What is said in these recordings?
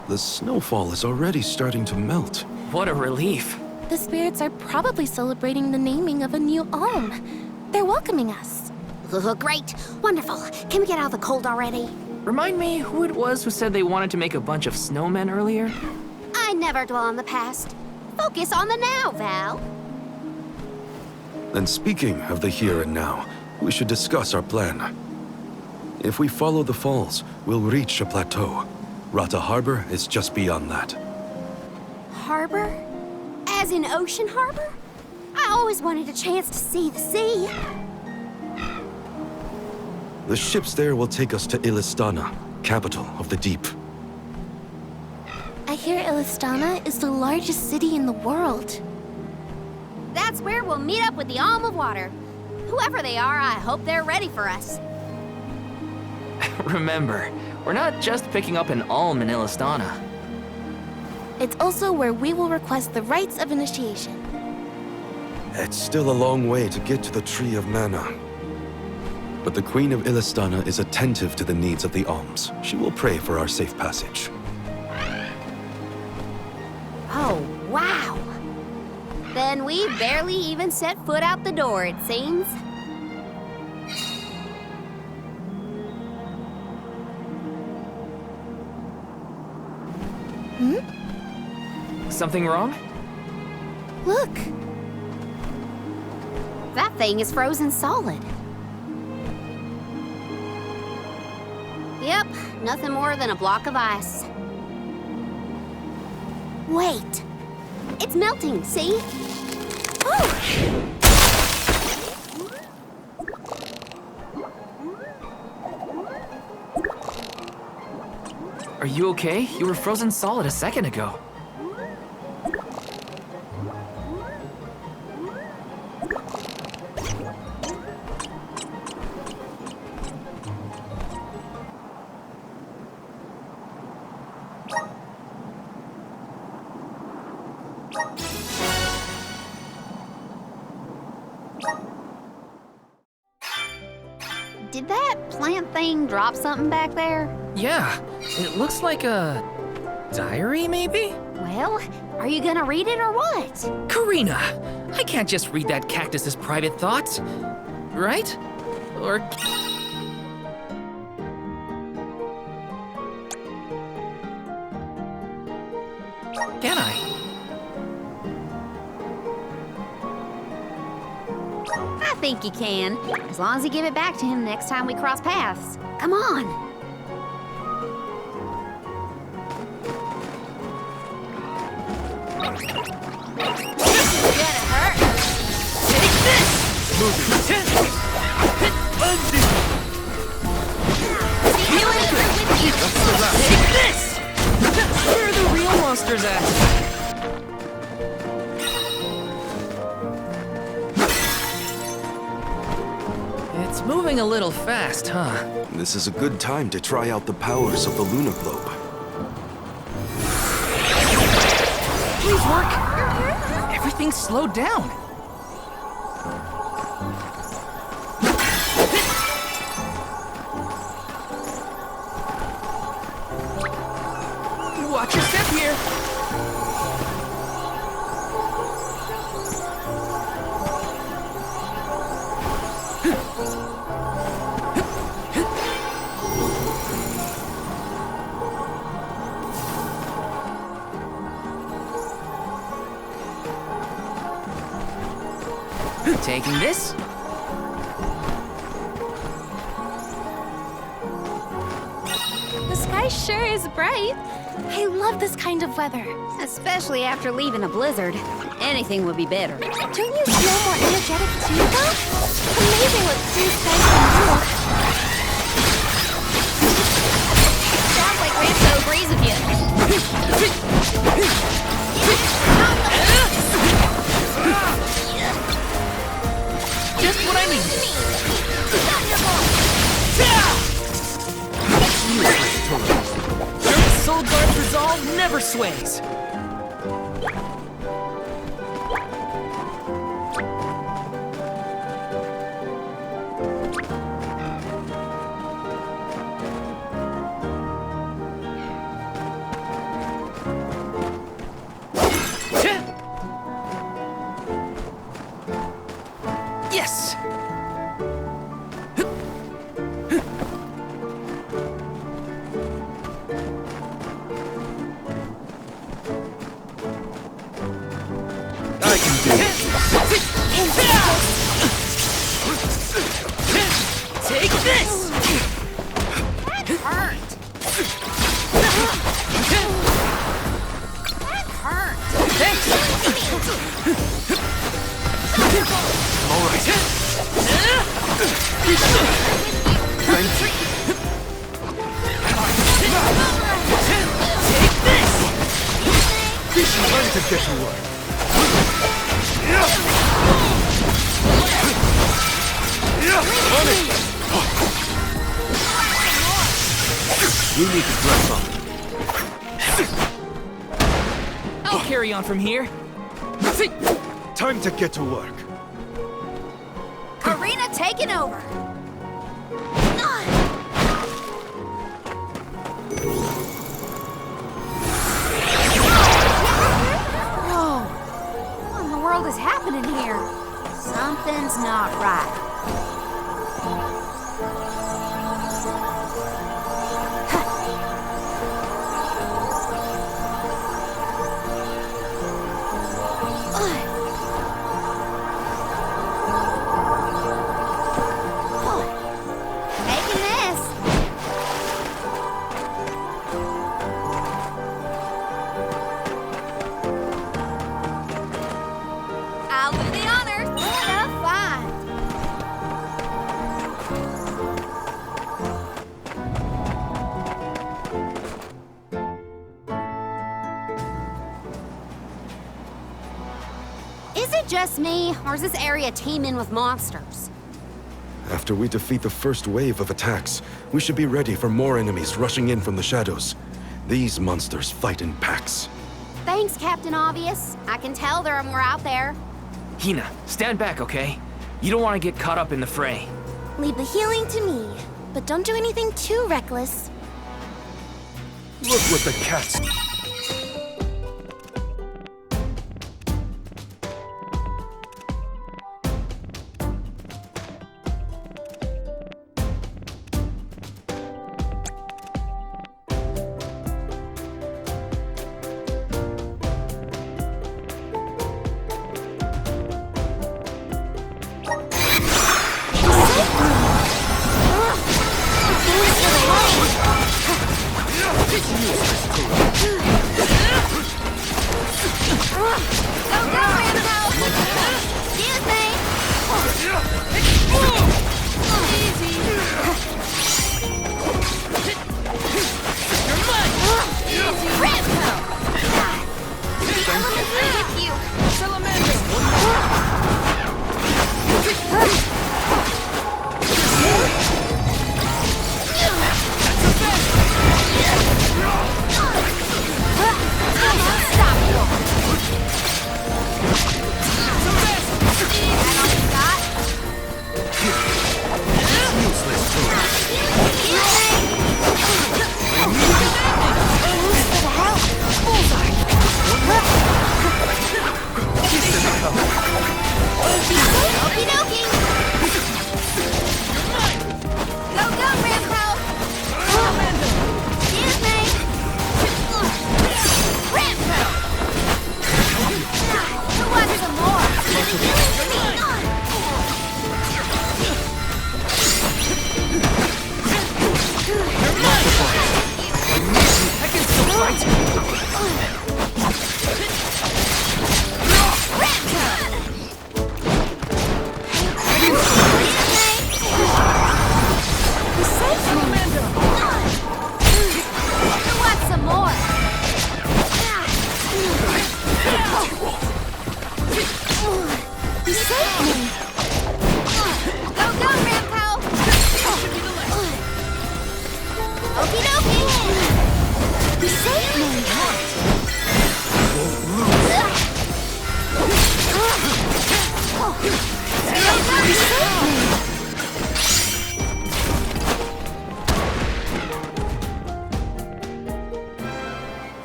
The snowfall is already starting to melt. What a relief. The spirits are probably celebrating the naming of a new Alm. They're welcoming us. Great. Wonderful. Can we get out of the cold already? Remind me who it was who said they wanted to make a bunch of snowmen earlier? I never dwell on the past. Focus on the now, Val. And speaking of the here and now, we should discuss our plan. If we follow the falls, we'll reach a plateau. Rata Harbor is just beyond that. Harbor? As in Ocean Harbor? I always wanted a chance to see the sea. The ships there will take us to Illistana, capital of the deep. I hear Illistana is the largest city in the world. That's where we'll meet up with the Alm of Water. Whoever they are, I hope they're ready for us. Remember, we're not just picking up an Alm in Illistana. It's also where we will request the rites of initiation. It's still a long way to get to the Tree of Mana. But the Queen of Illistana is attentive to the needs of the Alms. She will pray for our safe passage. Oh, wow. Then we barely even set foot out the door, it seems. Something wrong? Look, That thing is frozen solid. Yep, nothing more than a block of ice. Wait. It's melting, see? Oh! Are you okay? You were frozen solid a second ago. Did that plant thing drop something back there? Yeah, it looks like a diary, maybe? Well, are you gonna read it or what? Karina, I can't just read that cactus's private thoughts, right? Or can I? I think you can, as long as you give it back to him next time we cross paths. Come on. Gonna hurt. Take this! Take this! Where are the real monsters at? It's moving a little fast, huh? This is a good time to try out the powers of the Luna Globe. Please work! Everything's slowed down. Watch your step here. Taking this. the sky sure is bright. I love this kind of weather. Especially after leaving a blizzard. Anything would be better. Don't you feel more energetic too, though? Amazing what blue skies can Sounds like we're so agrees with Just what I need. Soul Guard's resolve never sways. this! That hurt. That hurt. Thanks! All right. Thank you. Take this! Time to get to work. We need to dress up. I'll carry on from here. Time to get to work. Arena taking over. Whoa! What in the world is happening here? Something's not right. Taking this. I'll do the honors. What a find. Is it just me, or is this area teeming with monsters? After we defeat the first wave of attacks, we should be ready for more enemies rushing in from the shadows. These monsters fight in packs. Thanks, Captain Obvious. I can tell there are more out there. Hina, stand back, okay? You don't want to get caught up in the fray. Leave the healing to me, but don't do anything too reckless. Look what the cats...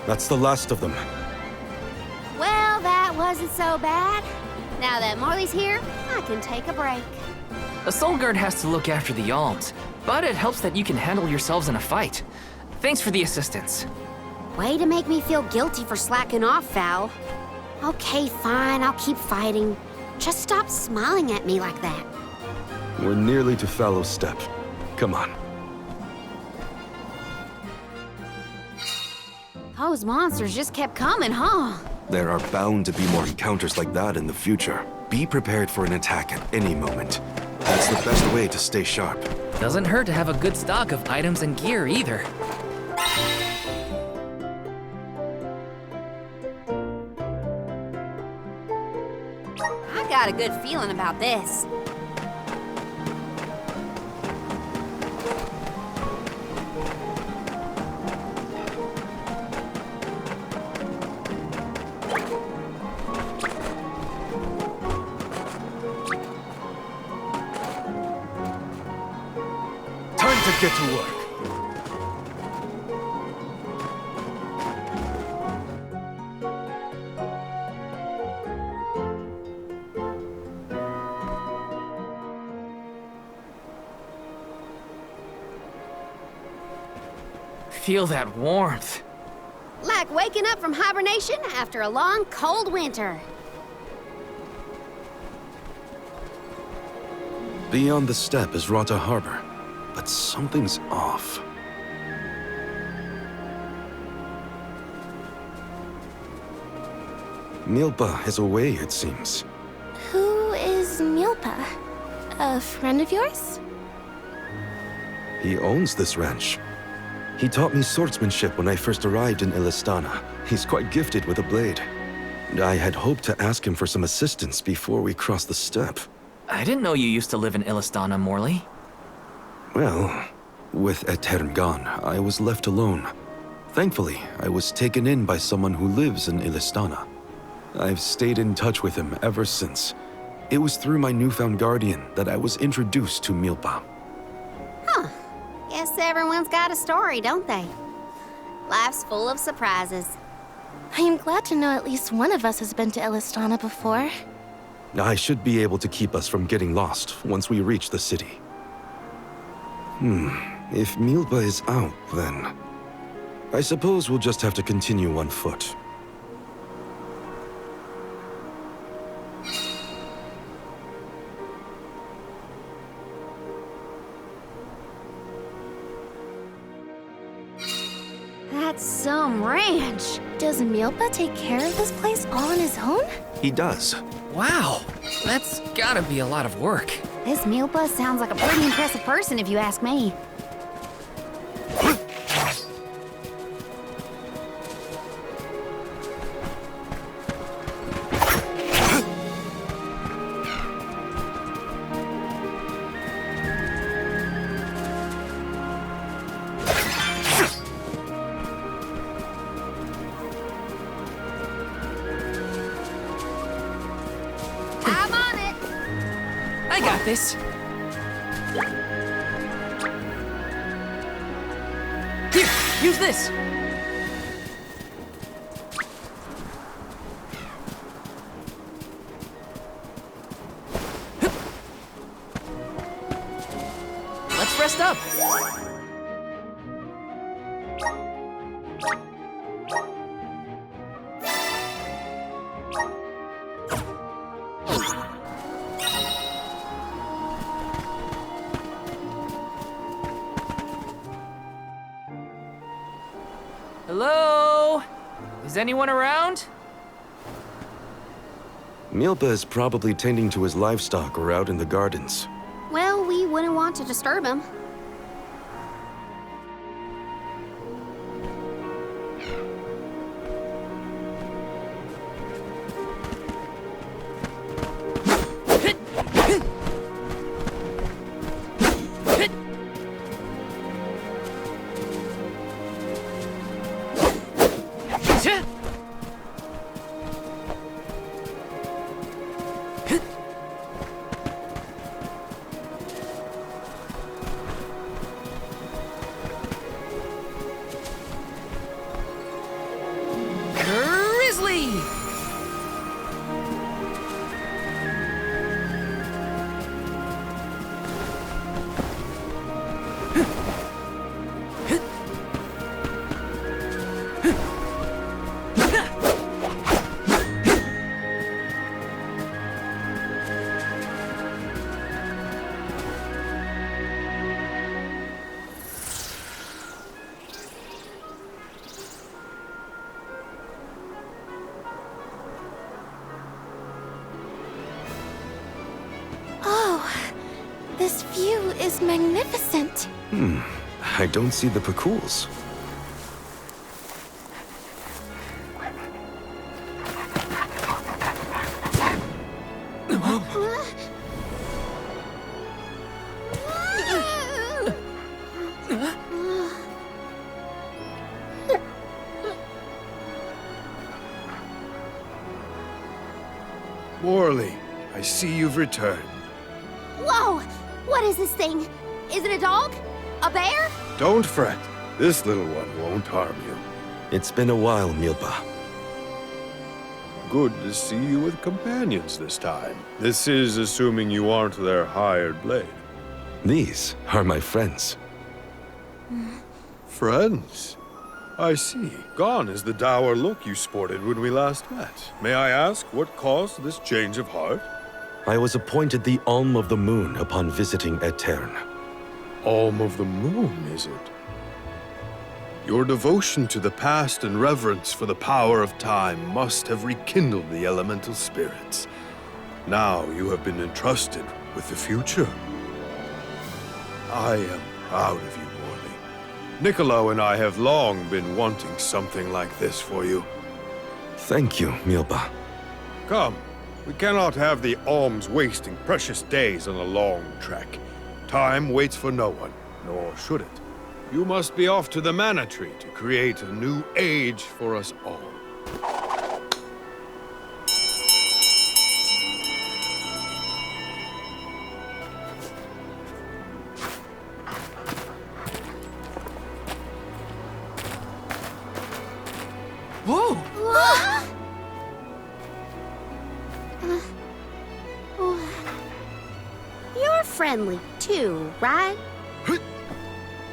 That's the last of them. Well, that wasn't so bad. Now that Morley's here, I can take a break. A Soul Guard has to look after the alms, but it helps that you can handle yourselves in a fight. Thanks for the assistance. Way to make me feel guilty for slacking off, Val. Okay, fine, I'll keep fighting. Just stop smiling at me like that. We're nearly to Fallow's Step. Come on. Those monsters just kept coming, huh? There are bound to be more encounters like that in the future. Be prepared for an attack at any moment. That's the best way to stay sharp. Doesn't hurt to have a good stock of items and gear either. I got a good feeling about this. Time to get to work. Feel that warmth. Like waking up from hibernation after a long, cold winter. Beyond the steppe is Rata Harbor, but something's off. Milpa is away, it seems. Who is Milpa? A friend of yours? He owns this ranch. He taught me swordsmanship when I first arrived in Illistana. He's quite gifted with a blade. I had hoped to ask him for some assistance before we crossed the steppe. I didn't know you used to live in Illistana, Morley. Well, with Etern gone, I was left alone. Thankfully, I was taken in by someone who lives in Illistana. I've stayed in touch with him ever since. It was through my newfound guardian that I was introduced to Milpa. Guess everyone's got a story, don't they? Life's full of surprises. I am glad to know at least one of us has been to Illistana before. I should be able to keep us from getting lost once we reach the city. If Milpa is out, then I suppose we'll just have to continue on foot. That's some ranch. Does Milpa take care of this place all on his own? He does. Wow, that's gotta be a lot of work. This Milpa sounds like a pretty impressive person if you ask me. I'm on it. I got this. Here, use this. Let's rest up. Hello? Is anyone around? Milpa is probably tending to his livestock or out in the gardens. Well, we wouldn't want to disturb him. Grizzly! magnificent. I don't see the Pakuls. Morley, I see you've returned. Whoa! What is this thing? Is it a dog? A bear? Don't fret. This little one won't harm you. It's been a while, Milpa. Good to see you with companions this time. This is assuming you aren't their hired blade. These are my friends. Friends? I see. Gone is the dour look you sported when we last met. May I ask what caused this change of heart? I was appointed the Alm of the Moon upon visiting Aetern. Alm of the Moon, is it? Your devotion to the past and reverence for the power of time must have rekindled the elemental spirits. Now you have been entrusted with the future. I am proud of you, Morley. Niccolo and I have long been wanting something like this for you. Thank you, Milpa. Come, we cannot have the alms wasting precious days on a long trek. Time waits for no one, nor should it. You must be off to the Mana Tree to create a new age for us all. Whoa! You're friendly too, right?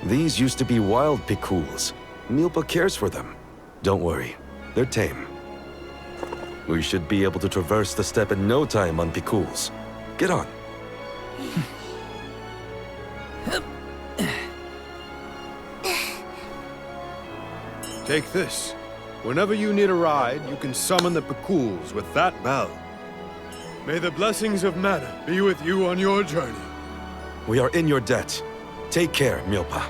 These used to be wild Pikuls. Milpa cares for them. Don't worry, they're tame. We should be able to traverse the steppe in no time on Pikuls. Get on. Take this. Whenever you need a ride, you can summon the Pikuls with that bell. May the blessings of Mana be with you on your journey. We are in your debt. Take care, Milpa.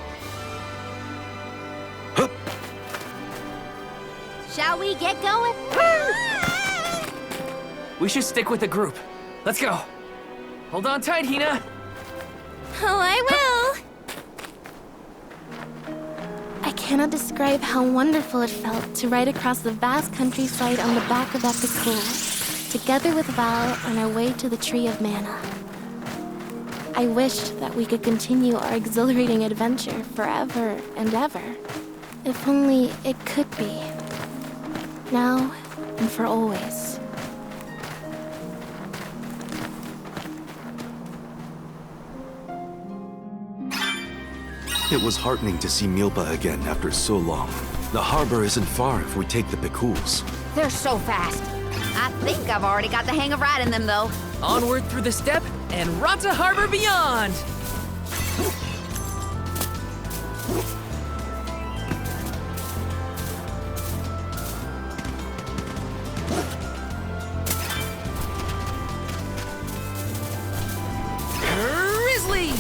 Hup! Shall we get going? We should stick with the group. Let's go. Hold on tight, Hina. Oh, I will! I cannot describe how wonderful it felt to ride across the vast countryside on the back of that Pikul, together with Val on our way to the Tree of Mana. I wished that we could continue our exhilarating adventure forever and ever. If only it could be. Now and for always. It was heartening to see Milpa again after so long. The harbor isn't far if we take the Pikuls. They're so fast. I think I've already got the hang of riding them, though. Onward through the steppe and Rata Harbor beyond! Grizzly!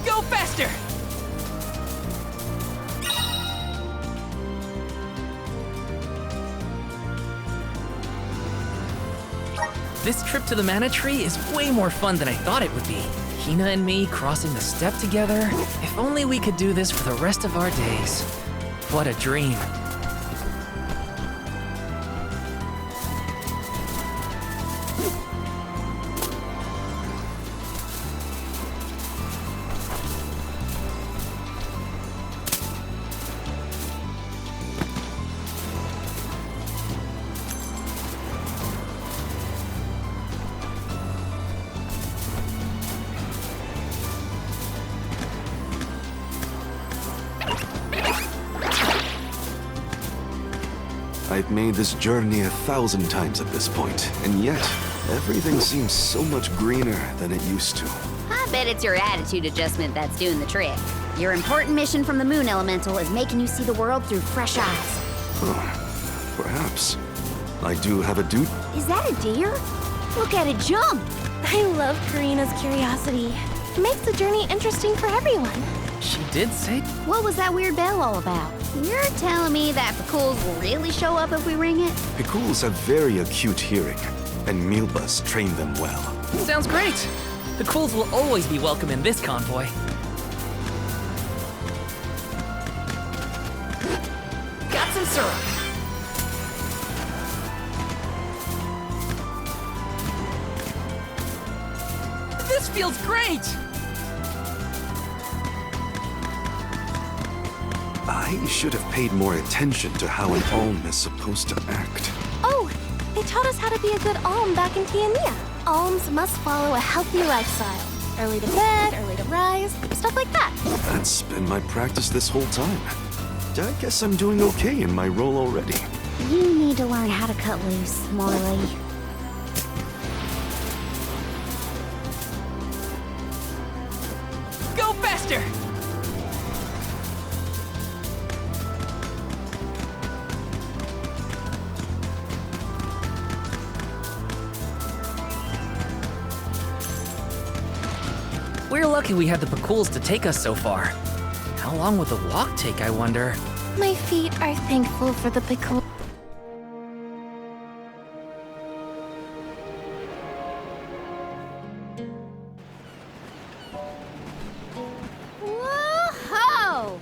Go faster! This trip to the Mana Tree is way more fun than I thought it would be. Hina and me crossing the steppe together. If only we could do this for the rest of our days. What a dream. I've made this journey 1,000 times at this point, and yet, everything seems so much greener than it used to. I bet it's your attitude adjustment that's doing the trick. Your important mission from the Moon Elemental is making you see the world through fresh eyes. Perhaps. I do have a dude. Is that a deer? Look at it jump! I love Karina's curiosity. It makes the journey interesting for everyone. She did say. What was that weird bell all about? You're telling me that Picools will really show up if we ring it? Picools have very acute hearing, and Mealbus trained them well. Sounds great. The Cools will always be welcome in this convoy. Got some syrup. This feels great! I should have paid more attention to how an Alm is supposed to act. Oh, they taught us how to be a good Alm back in Tiania. Alms must follow a healthy lifestyle. Early to bed, early to rise, stuff like that. That's been my practice this whole time. I guess I'm doing okay in my role already. You need to learn how to cut loose, Morley. Go faster! We're lucky we had the Picools to take us so far. How long would the walk take, I wonder? My feet are thankful for the pickle. Whoa-ho!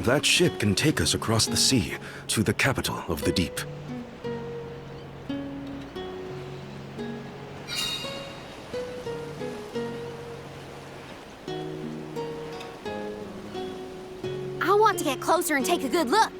That ship can take us across the sea to the capital of the deep. I want to get closer and take a good look.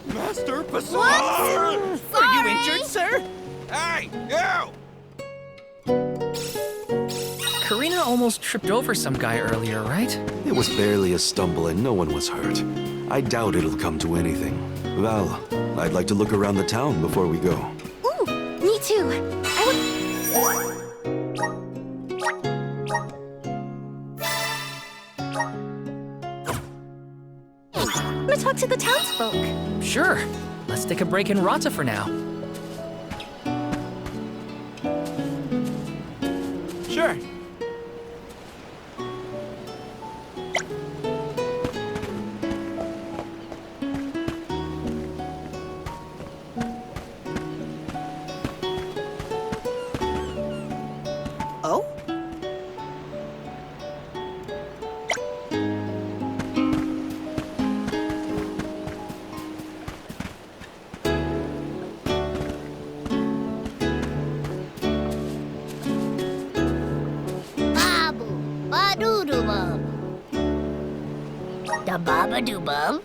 Master Bazaar! What? Are you injured, sir? Hey, you! Karina almost tripped over some guy earlier, right? It was barely a stumble and no one was hurt. I doubt it'll come to anything. Val, I'd like to look around the town before we go. Ooh, me too. I'm gonna talk to the townsfolk. Sure. Let's take a break in Rata for now. Sure. Oh? Babu, ba-doo-doo bum. Da baba-doo bum.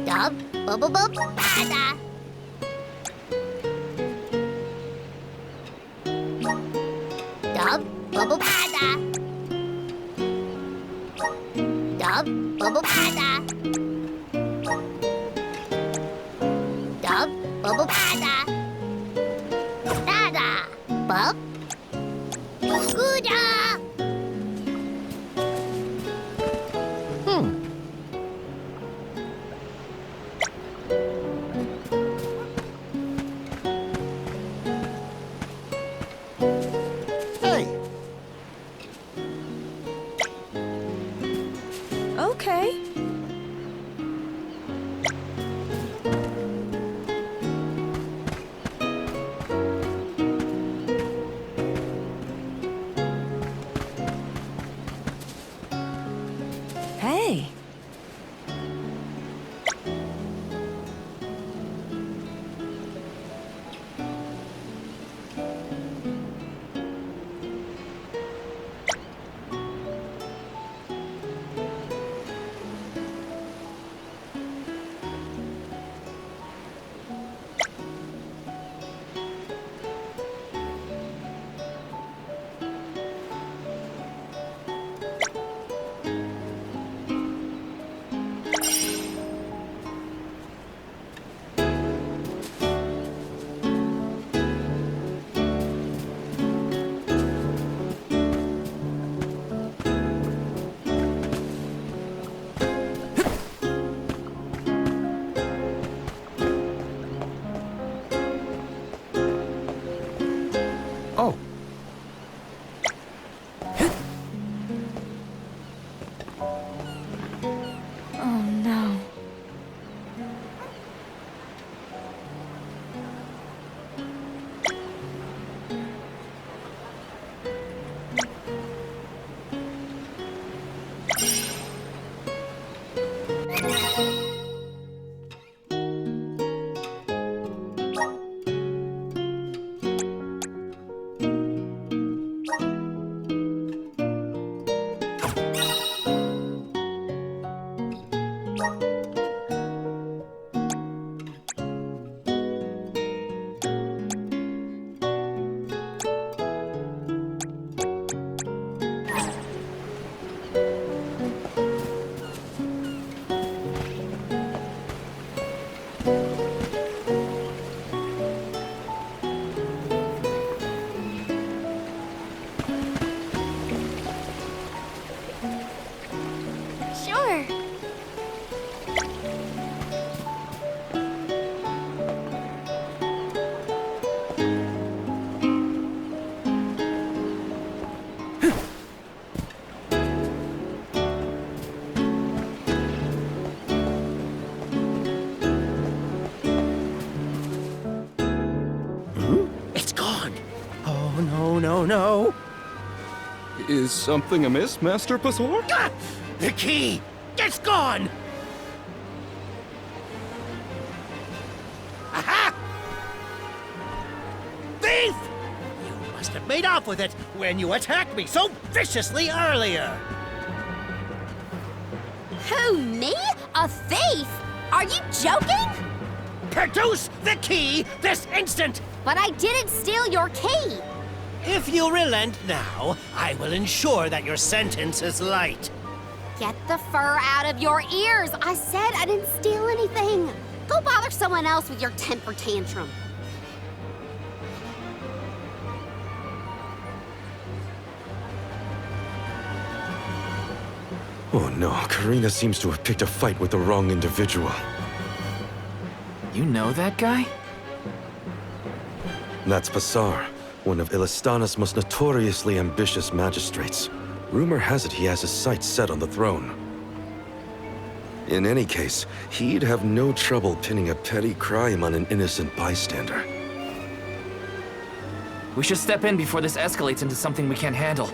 Dub, bub-bub-bub, bada. Dub, bubble bada. Dub, bubble bada. Dub, bubble bada. Dada, bub. Gooda. Hey! Okay. no. Is something amiss, Master Pasor? Ah! The key! It's gone! Aha! Thief! You must have made off with it when you attacked me so viciously earlier. Who, me? A thief? Are you joking? Produce the key this instant! But I didn't steal your key. If you relent now, I will ensure that your sentence is light. Get the fur out of your ears. I said I didn't steal anything. Go bother someone else with your temper tantrum. Oh no, Karina seems to have picked a fight with the wrong individual. You know that guy? That's Pasar, one of Illistana's most notoriously ambitious magistrates. Rumor has it he has his sights set on the throne. In any case, he'd have no trouble pinning a petty crime on an innocent bystander. We should step in before this escalates into something we can't handle.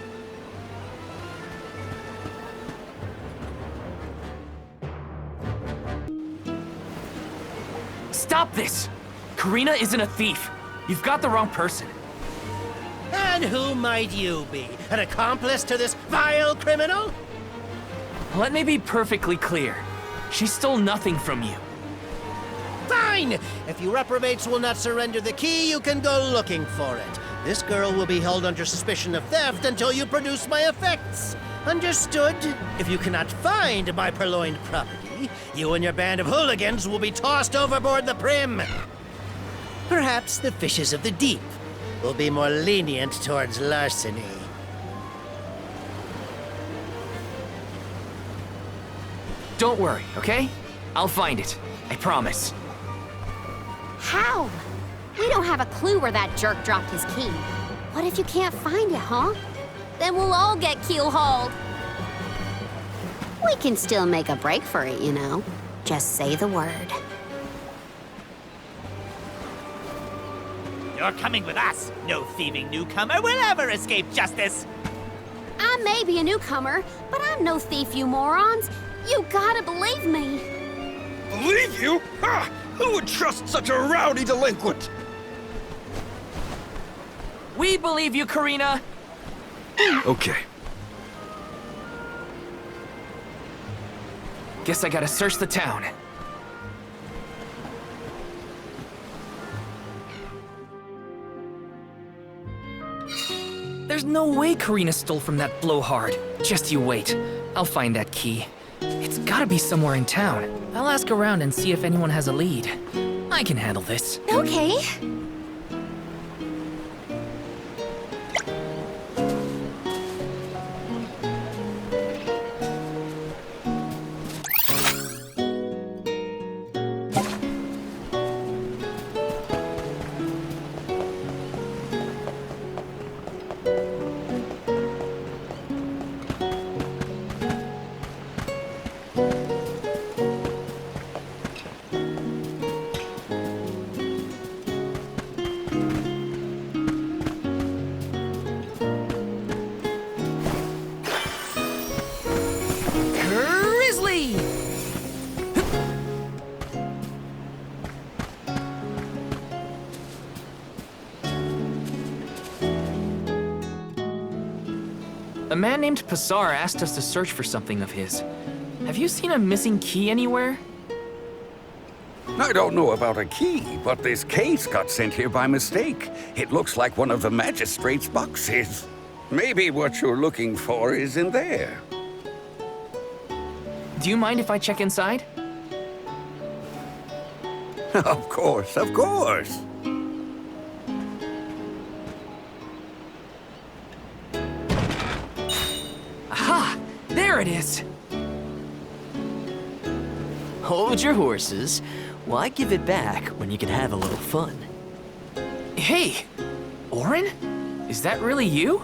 Stop this! Karina isn't a thief. You've got the wrong person. And who might you be? An accomplice to this vile criminal? Let me be perfectly clear. She stole nothing from you. Fine! If you reprobates will not surrender the key, you can go looking for it. This girl will be held under suspicion of theft until you produce my effects. Understood? If you cannot find my purloined property, you and your band of hooligans will be tossed overboard the Prim. Perhaps the fishes of the deep will be more lenient towards larceny. Don't worry, okay? I'll find it. I promise. How? We don't have a clue where that jerk dropped his key. What if you can't find it, huh? Then we'll all get keel-hauled. We can still make a break for it, you know. Just say the word. You're coming with us. No thieving newcomer will ever escape justice. I may be a newcomer, but I'm no thief, you morons. You gotta believe me. Believe you? Ha! Who would trust such a rowdy delinquent? We believe you, Karina! Okay. Guess I gotta search the town. There's no way Karina stole from that blowhard. Just you wait. I'll find that key. It's gotta be somewhere in town. I'll ask around and see if anyone has a lead. I can handle this. Okay. Grizzly! A man named Pasar asked us to search for something of his. Have you seen a missing key anywhere? I don't know about a key, but this case got sent here by mistake. It looks like one of the magistrate's boxes. Maybe what you're looking for is in there. Do you mind if I check inside? Of course, of course. Aha! There it is! Hold your horses. Why give it back when you can have a little fun? Hey! Orin? Is that really you?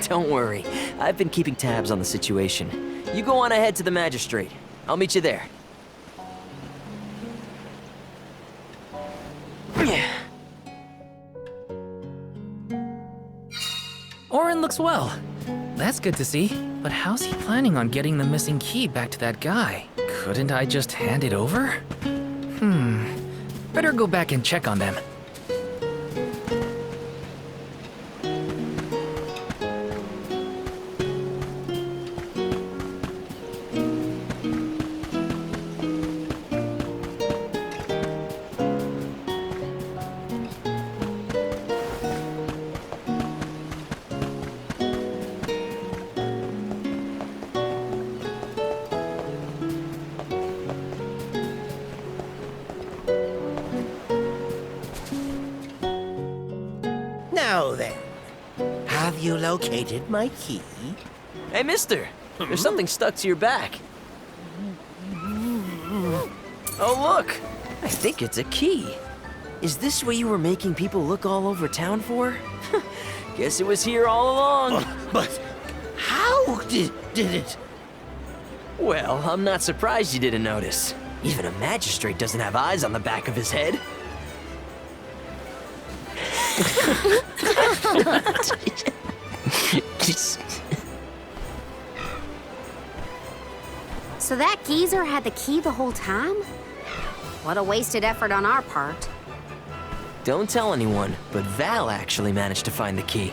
Don't worry. I've been keeping tabs on the situation. You go on ahead to the magistrate. I'll meet you there. Orin looks well. That's good to see. But how's he planning on getting the missing key back to that guy? Couldn't I just hand it over? Better go back and check on them. Now then, have you located my key? Hey, mister! There's something stuck to your back. Oh, look! I think it's a key. Is this what you were making people look all over town for? Guess it was here all along. But how did it... Well, I'm not surprised you didn't notice. Even a magistrate doesn't have eyes on the back of his head. So that geezer had the key the whole time? What a wasted effort on our part. Don't tell anyone, but Val actually managed to find the key.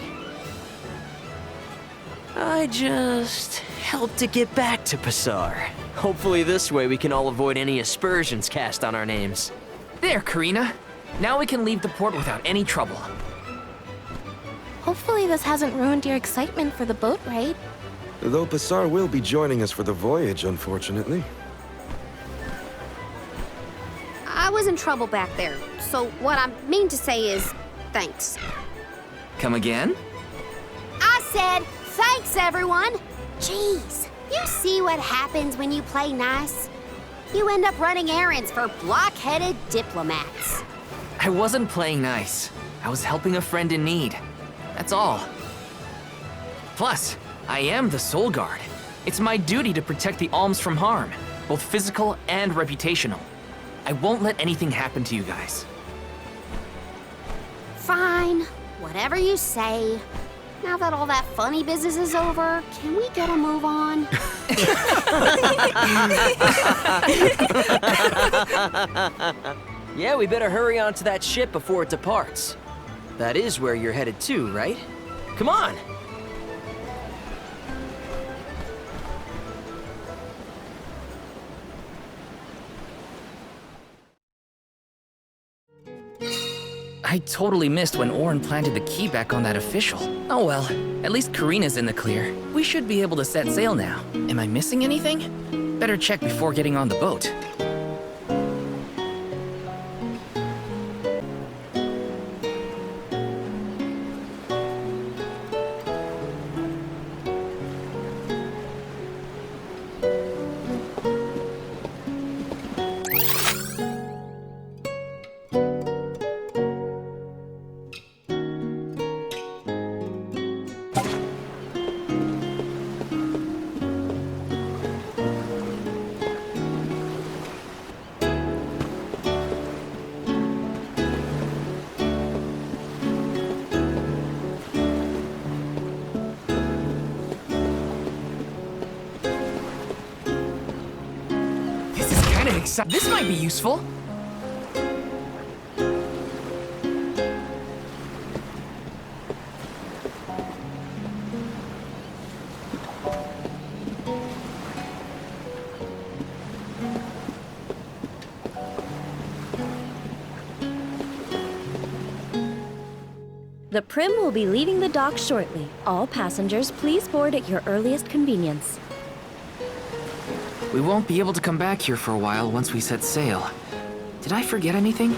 I just helped to get back to Passar. Hopefully this way we can all avoid any aspersions cast on our names. There, Karina. Now we can leave the port without any trouble. Hopefully this hasn't ruined your excitement for the boat ride. Though Passar will be joining us for the voyage, unfortunately. I was in trouble back there, so what I mean to say is, thanks. Come again? I said, thanks everyone! Jeez, you see what happens when you play nice? You end up running errands for block-headed diplomats. I wasn't playing nice. I was helping a friend in need. That's all. Plus, I am the Soul Guard. It's my duty to protect the alms from harm, both physical and reputational. I won't let anything happen to you guys. Fine, whatever you say. Now that all that funny business is over, can we get a move on? Yeah, we better hurry on to that ship before it departs. That is where you're headed to, right? Come on! I totally missed when Orin planted the key back on that official. Oh well, at least Karina's in the clear. We should be able to set sail now. Am I missing anything? Better check before getting on the boat. This might be useful. The Prim will be leaving the dock shortly. All passengers, please board at your earliest convenience. We won't be able to come back here for a while once we set sail. Did I forget anything?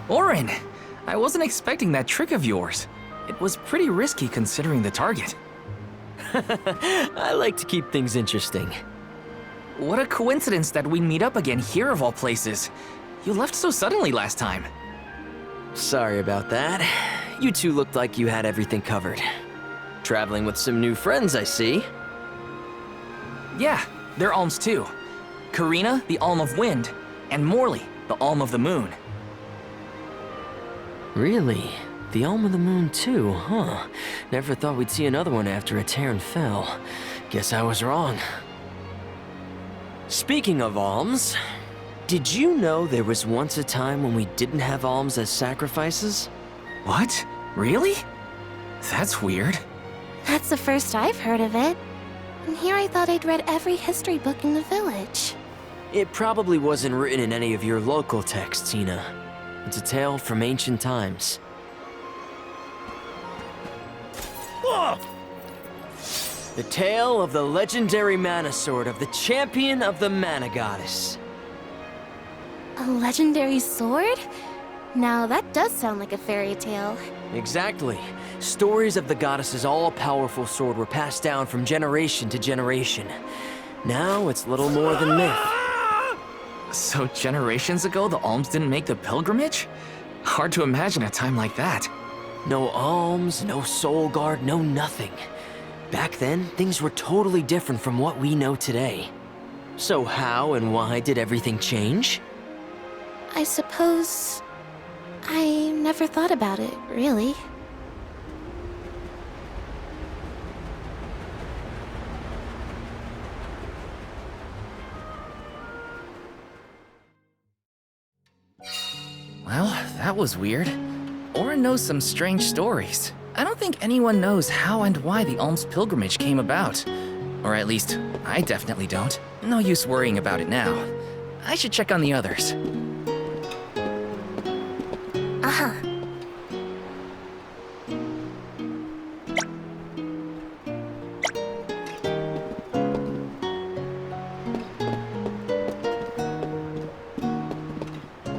Orin! I wasn't expecting that trick of yours. It was pretty risky considering the target. I like to keep things interesting. What a coincidence that we meet up again here of all places. You left so suddenly last time. Sorry about that. You two looked like you had everything covered. Traveling with some new friends, I see. Yeah, they're Alms too. Karina, the Alm of Wind, and Morley, the Alm of the Moon. Really? The Alm of the Moon too, huh? Never thought we'd see another one after a Terran fell. Guess I was wrong. Speaking of alms, did you know there was once a time when we didn't have alms as sacrifices? What? Really? That's weird. That's the first I've heard of it. And here I thought I'd read every history book in the village. It probably wasn't written in any of your local texts, Hina. It's a tale from ancient times. The tale of the legendary Mana Sword of the champion of the Mana Goddess. A legendary sword? Now that does sound like a fairy tale. Exactly. Stories of the goddess's all-powerful sword were passed down from generation to generation. Now it's little more than myth. So generations ago, the Alms didn't make the pilgrimage? Hard to imagine a time like that. No alms, no soul guard, no nothing. Back then, things were totally different from what we know today. So how and why did everything change? I suppose... I never thought about it, really. Well, that was weird. Orin knows some strange stories. I don't think anyone knows how and why the Alms pilgrimage came about. Or at least, I definitely don't. No use worrying about it now. I should check on the others. Uh-huh.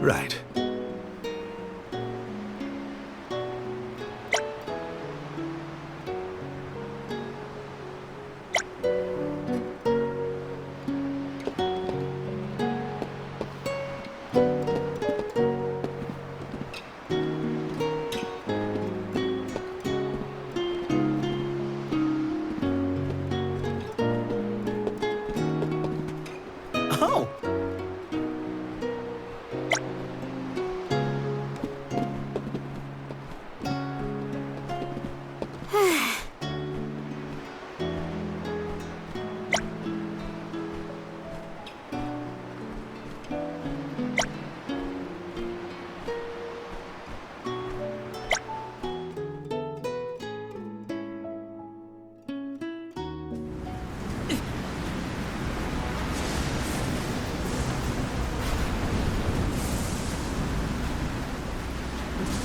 Right. Oh!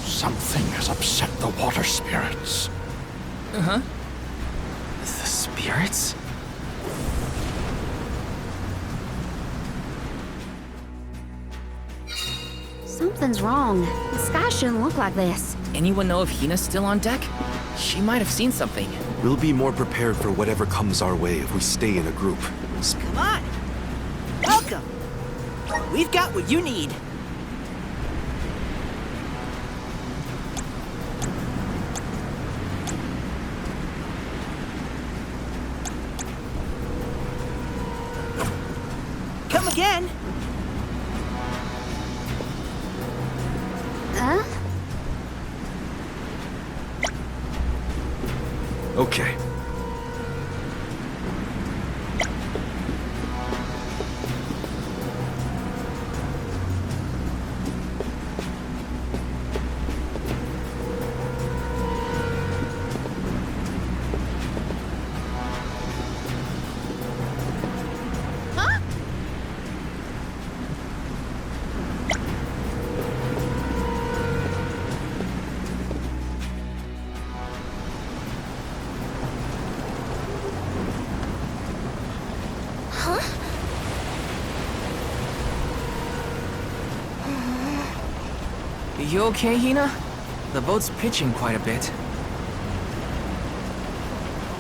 Something has upset the water spirits. Uh-huh. The spirits? Something's wrong. The sky shouldn't look like this. Anyone know if Hina's still on deck? She might have seen something. We'll be more prepared for whatever comes our way if we stay in a group. Come on! Welcome! We've got what you need. Come again! Huh? Okay. You okay, Hina? The boat's pitching quite a bit.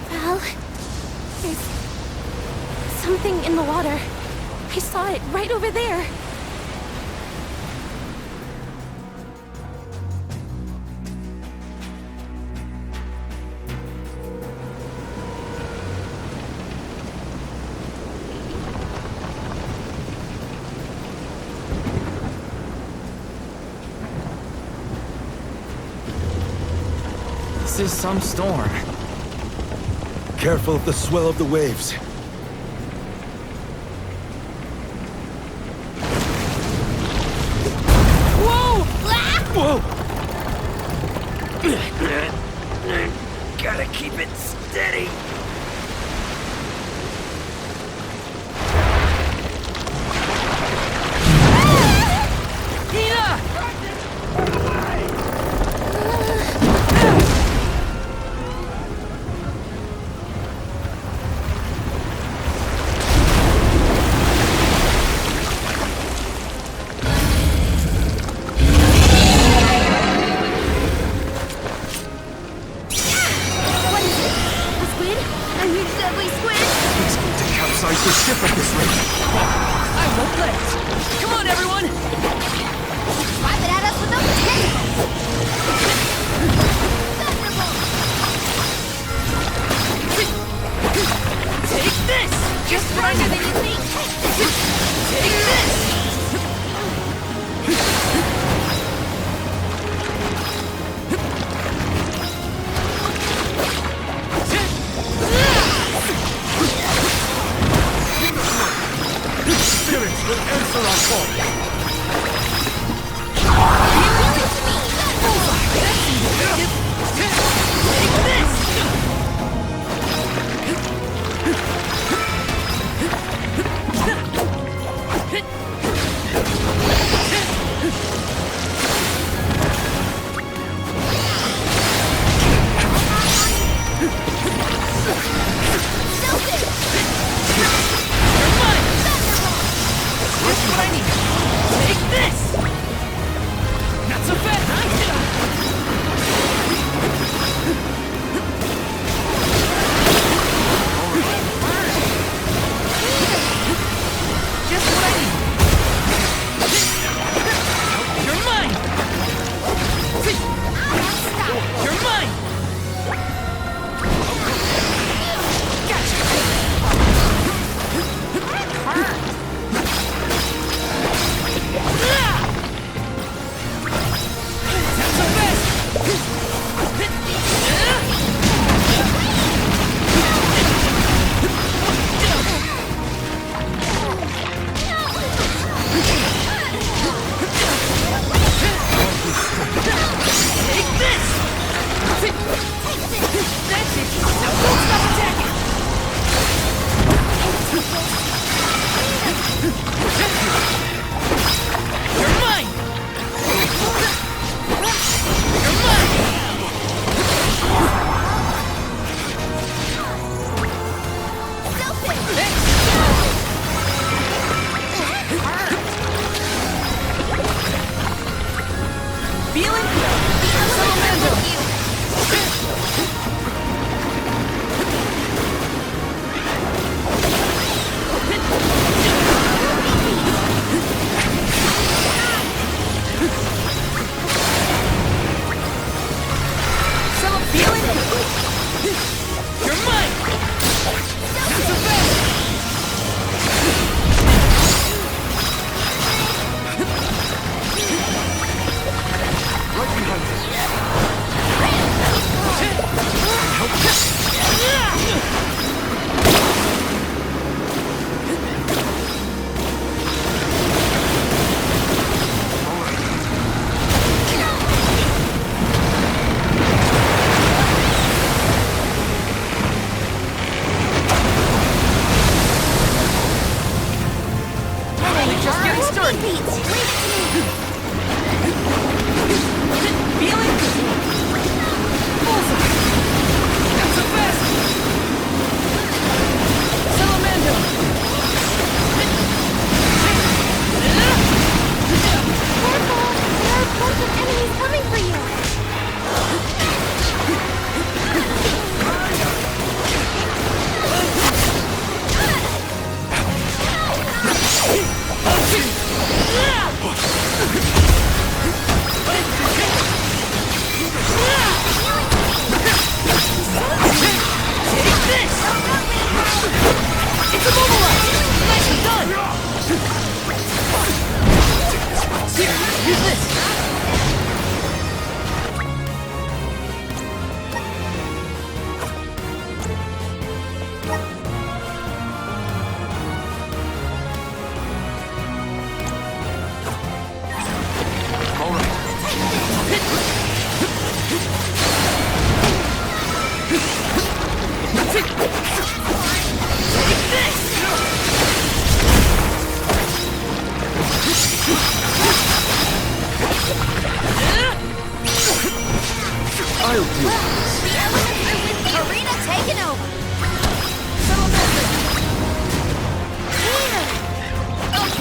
Val, there's something in the water. I saw it right over there. This is some storm. Careful of the swell of the waves. Whoa! Whoa! Gotta keep it steady.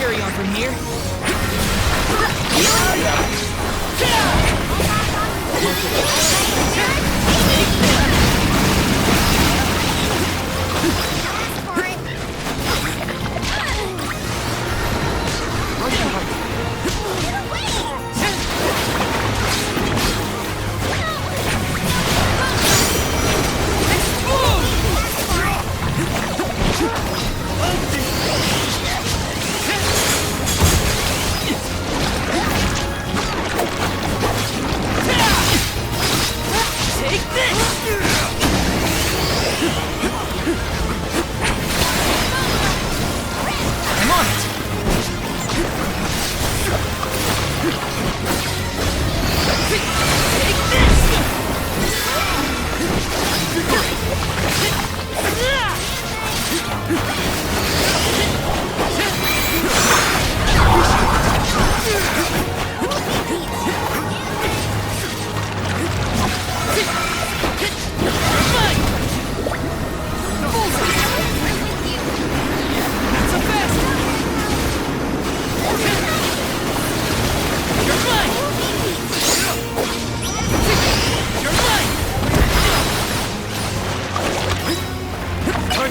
carry on from here.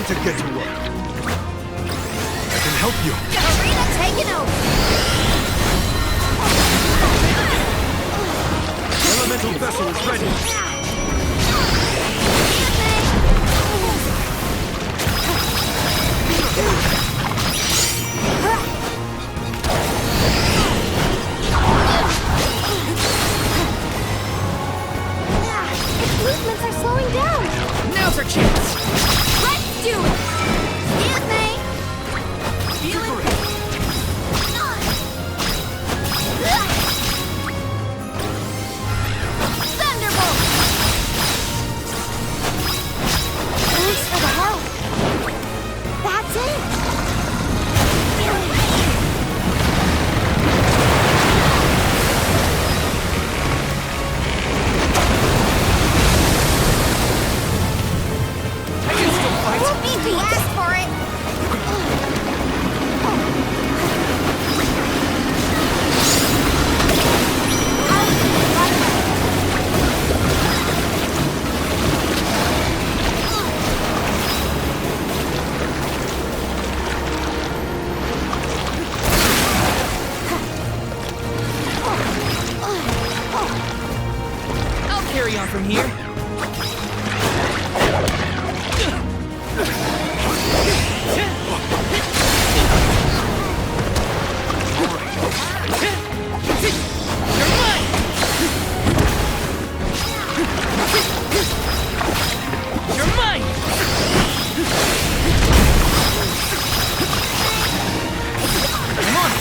To get to work. I can help you. Arena taking over. Elemental vessel is ready. Its movements are slowing down. Now's our chance. Let's do it! Excuse me! Feel it? Thunderbolt! Thanks for the help. That's it! We'll beat you! Ask for it! I'll carry on from here. You're mine! Come on!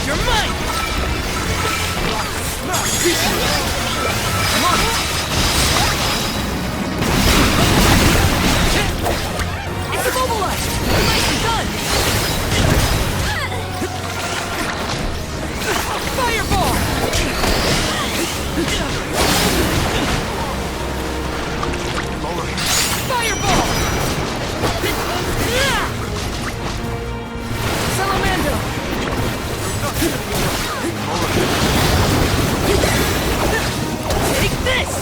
You're mine! Come on! It's immobilized! Nicely done! Fireball! Fireball! Salamander! Take this!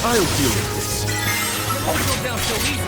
I'll deal with this. It won't go down so easy.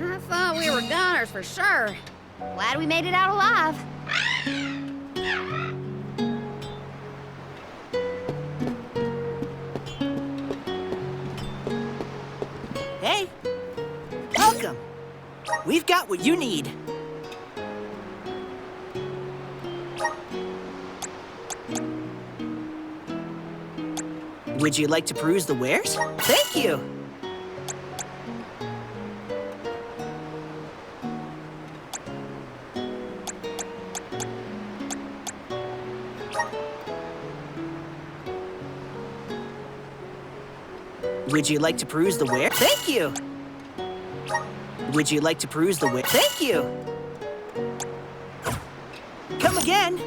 I thought we were goners for sure. Glad we made it out alive. Hey, welcome. We've got what you need. Would you like to peruse the wares? Thank you. Would you like to peruse the ware? Thank you. Would you like to peruse the ware? Thank you. Come again.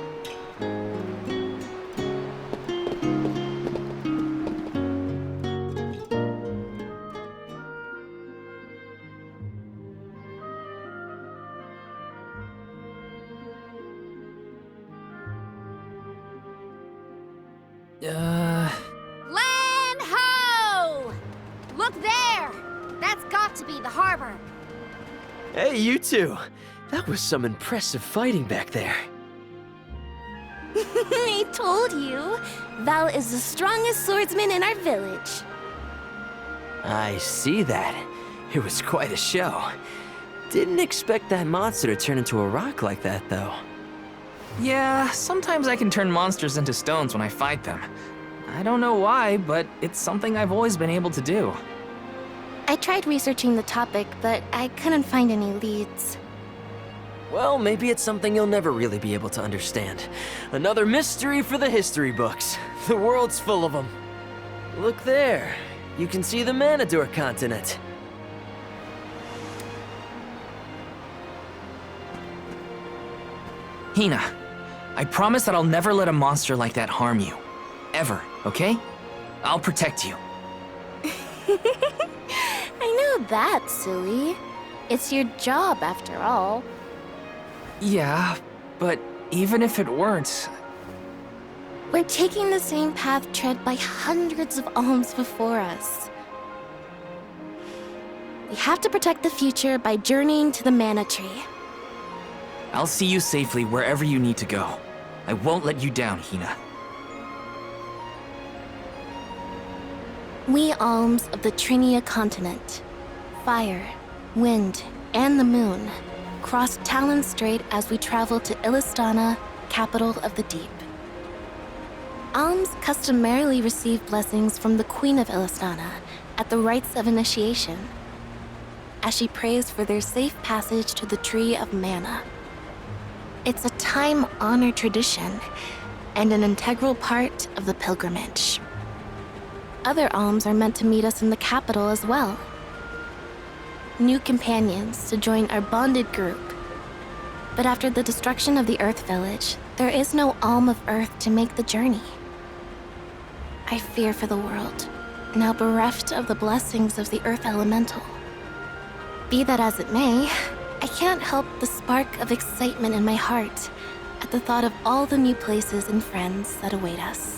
Land ho! Look there! That's got to be the harbor. Hey, you two. That was some impressive fighting back there. I told you. Val is the strongest swordsman in our village. I see that. It was quite a show. Didn't expect that monster to turn into a rock like that, though. Yeah, sometimes I can turn monsters into stones when I fight them. I don't know why, but it's something I've always been able to do. I tried researching the topic, but I couldn't find any leads. Well, maybe it's something you'll never really be able to understand. Another mystery for the history books. The world's full of them. Look there. You can see the Manador continent. Hina, I promise that I'll never let a monster like that harm you. Ever, okay? I'll protect you. I know that, silly. It's your job, after all. Yeah, but even if it weren't... We're taking the same path tread by hundreds of alms before us. We have to protect the future by journeying to the Mana Tree. I'll see you safely wherever you need to go. I won't let you down, Hina. We alms of the Trinia continent, fire, wind, and the moon, cross Talon Strait as we travel to Illistana, capital of the deep. Alms customarily receive blessings from the Queen of Illistana at the rites of initiation, as she prays for their safe passage to the Tree of Mana. It's a time-honored tradition and an integral part of the pilgrimage. Other alms are meant to meet us in the capital as well. New companions to join our bonded group. But after the destruction of the Earth Village, there is no alm of Earth to make the journey. I fear for the world, now bereft of the blessings of the Earth Elemental. Be that as it may, I can't help the spark of excitement in my heart at the thought of all the new places and friends that await us.